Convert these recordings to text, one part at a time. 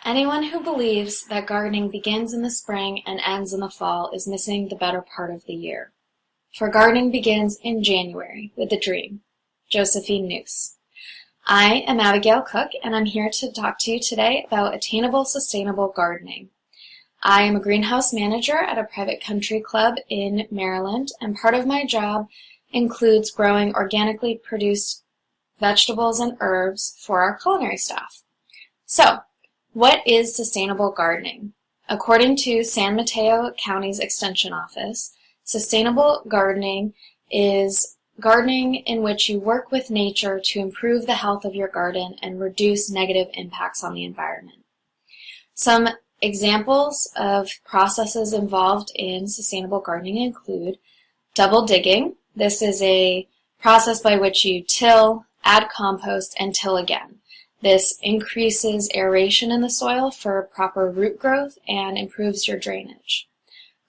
Anyone who believes that gardening begins in the spring and ends in the fall is missing the better part of the year. For gardening begins in January with a dream. Josephine Noose. I am Abigail Cook, and I'm here to talk to you today about attainable, sustainable gardening. I am a greenhouse manager at a private country club in Maryland, and part of my job includes growing organically produced vegetables and herbs for our culinary staff. So, what is sustainable gardening? According to San Mateo County's Extension Office, sustainable gardening is gardening in which you work with nature to improve the health of your garden and reduce negative impacts on the environment. Some examples of processes involved in sustainable gardening include double digging. This is a process by which you till, add compost, and till again. This increases aeration in the soil for proper root growth and improves your drainage.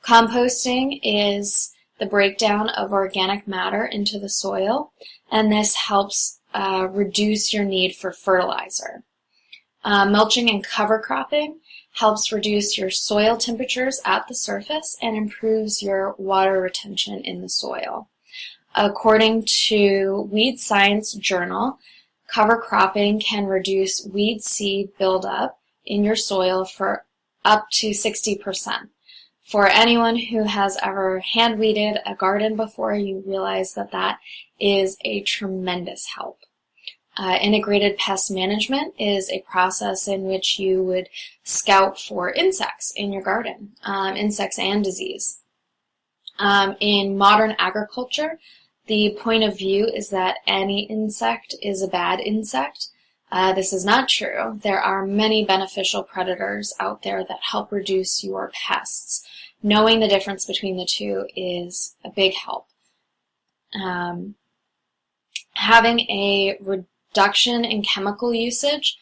Composting is the breakdown of organic matter into the soil, and this helps reduce your need for fertilizer. Mulching and cover cropping helps reduce your soil temperatures at the surface and improves your water retention in the soil. According to Weed Science Journal, cover cropping can reduce weed seed buildup in your soil for up to 60%. For anyone who has ever hand weeded a garden before, you realize that that is a tremendous help. Integrated pest management is a process in which you would scout for insects in your garden, insects and disease. In modern agriculture, the point of view is that any insect is a bad insect. This is not true. There are many beneficial predators out there that help reduce your pests. Knowing the difference between the two is a big help. Having a reduction in chemical usage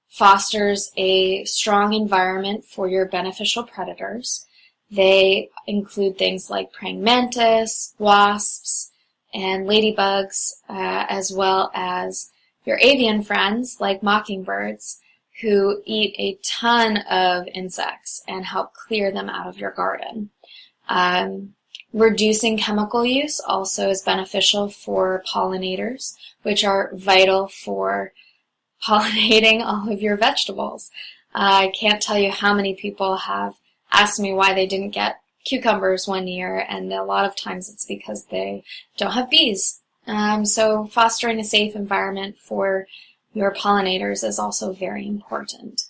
fosters a strong environment for your beneficial predators. They include things like praying mantis, wasps, and ladybugs, as well as your avian friends like mockingbirds, who eat a ton of insects and help clear them out of your garden. Reducing chemical use also is beneficial for pollinators, which are vital for pollinating all of your vegetables. I can't tell you how many people have asked me why they didn't get cucumbers one year, and a lot of times it's because they don't have bees. So fostering a safe environment for your pollinators is also very important.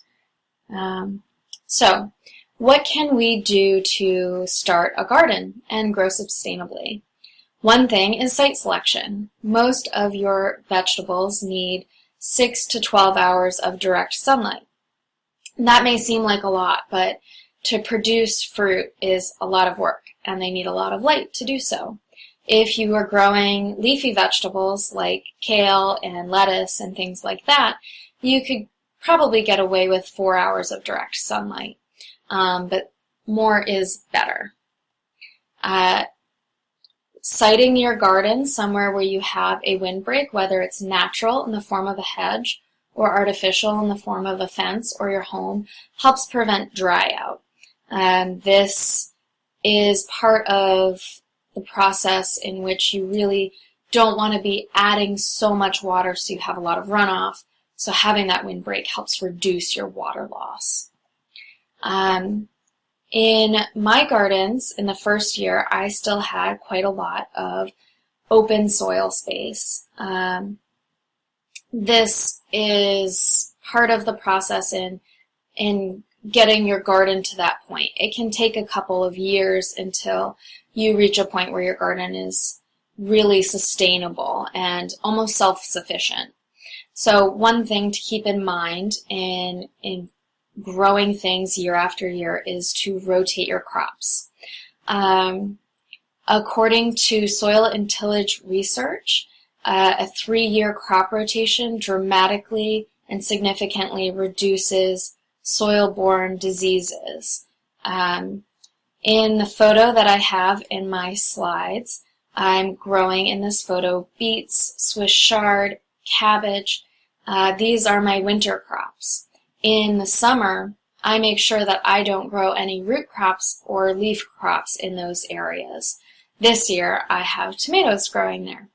So what can we do to start a garden and grow sustainably? One thing is site selection. Most of your vegetables need 6 to 12 hours of direct sunlight. That may seem like a lot, but to produce fruit is a lot of work, and they need a lot of light to do so. If you are growing leafy vegetables like kale and lettuce and things like that, you could probably get away with 4 hours of direct sunlight, but more is better. Siting your garden somewhere where you have a windbreak, whether it's natural in the form of a hedge or artificial in the form of a fence or your home, helps prevent dry out. This is part of the process in which you really don't want to be adding so much water so you have a lot of runoff. So having that windbreak helps reduce your water loss. In my gardens, in the first year, I still had quite a lot of open soil space. This is part of the process in getting your garden to that point. It can take a couple of years until you reach a point where your garden is really sustainable and almost self-sufficient. So one thing to keep in mind in growing things year after year is to rotate your crops. According to soil and tillage research, a 3-year crop rotation dramatically and significantly reduces soil-borne diseases. In the photo that I have in my slides, I'm growing in this photo beets, Swiss chard, cabbage. These are my winter crops. in the summer, I make sure that I don't grow any root crops or leaf crops in those areas. This year, I have tomatoes growing there.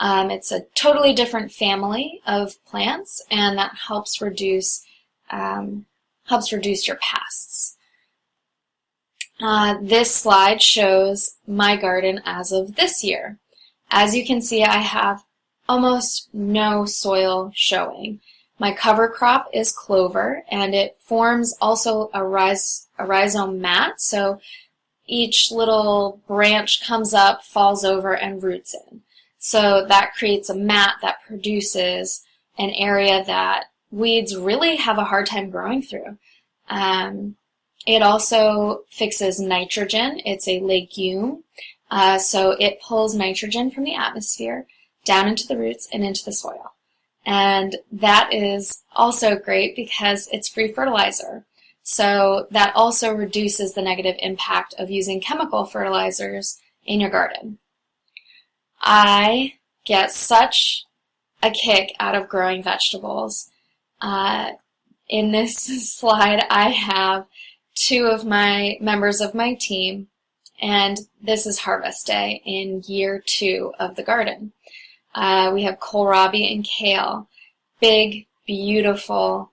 It's a totally different family of plants, and that helps reduce your pests. This slide shows my garden as of this year. As you can see, I have almost no soil showing. My cover crop is clover, and it forms also a rhizome mat, so each little branch comes up, falls over, and roots in. So that creates a mat that produces an area that weeds really have a hard time growing through. It also fixes nitrogen. It's a legume, so it pulls nitrogen from the atmosphere down into the roots and into the soil. And that is also great because it's free fertilizer. So that also reduces the negative impact of using chemical fertilizers in your garden. I get such a kick out of growing vegetables. In this slide, I have two of my members of my team, and this is harvest day in year 2 of the garden. We have kohlrabi and kale, big, beautiful,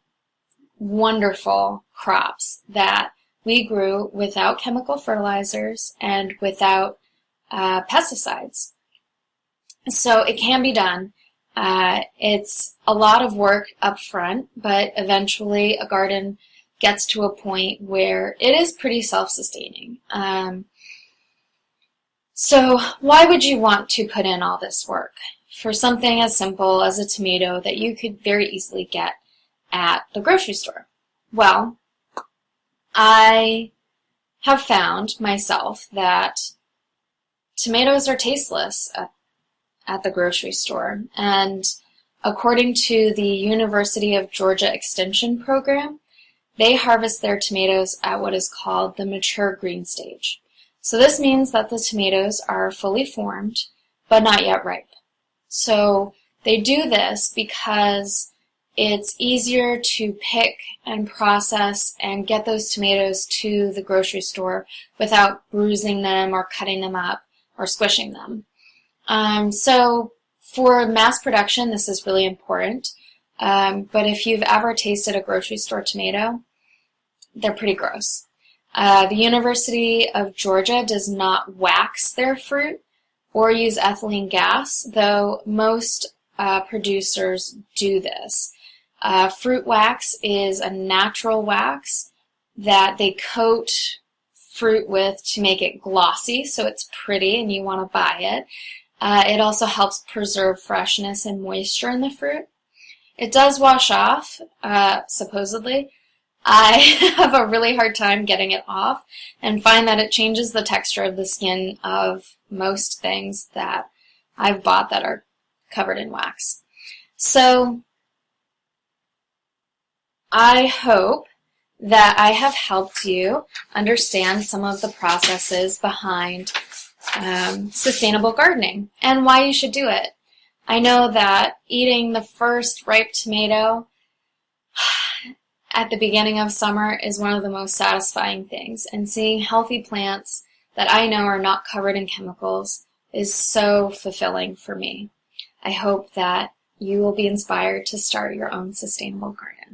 wonderful crops that we grew without chemical fertilizers and without pesticides. So it can be done. It's a lot of work up front, but eventually a garden gets to a point where it is pretty self-sustaining. So why would you want to put in all this work for something as simple as a tomato that you could very easily get at the grocery store? Well, I have found myself that tomatoes are tasteless at the grocery store, and according to the University of Georgia Extension Program, they harvest their tomatoes at what is called the mature green stage. So this means that the tomatoes are fully formed, but not yet ripe. So they do this because it's easier to pick and process and get those tomatoes to the grocery store without bruising them or cutting them up or squishing them. So for mass production, this is really important. But if you've ever tasted a grocery store tomato, they're pretty gross. The University of Georgia does not wax their fruit or use ethylene gas, though most producers do this. Fruit wax is a natural wax that they coat fruit with to make it glossy, so it's pretty and you want to buy it. It also helps preserve freshness and moisture in the fruit. It does wash off, supposedly. I have a really hard time getting it off and find that it changes the texture of the skin of most things that I've bought that are covered in wax. So I hope that I have helped you understand some of the processes behind sustainable gardening and why you should do it. I know that eating the first ripe tomato at the beginning of summer is one of the most satisfying things, and seeing healthy plants that I know are not covered in chemicals is so fulfilling for me. I hope that you will be inspired to start your own sustainable garden.